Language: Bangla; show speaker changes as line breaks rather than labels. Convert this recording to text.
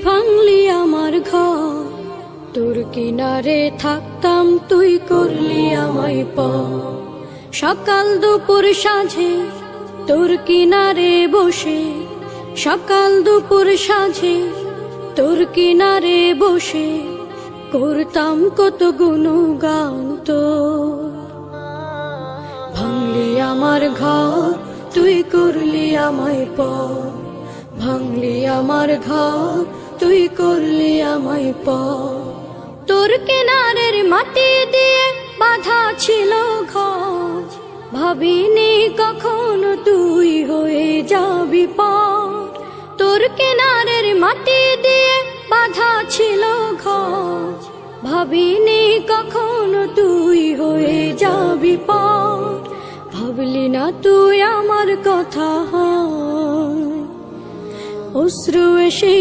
ভাঙলি আমার ঘর, তোর কিনারে থাকতাম তুই করলি আমায় পর। সকাল দুপুর সাঁঝে তোর কিনারে বসে, সকাল দুপুর সাঁঝে তোর কিনারে বসে করতাম কত গুণগান তোর। ভাঙলি আমার ঘর, তুই করলি আমায় পর। ভাঙলি আমার ঘর, তুই করলি আমায় পর। তোর কিনারের মাটি দিয়ে বাঁধা ছিল ঘর, ভাবিনি কখনো তুই হয়ে যাবি পর। তোর কিনারের মাটি দিয়ে বাঁধা ছিল ঘর, ভাবিনি কখনো তুই হয়ে যাবি পর। ভাবলি না তুই আমার কথা, অশ্রু এসে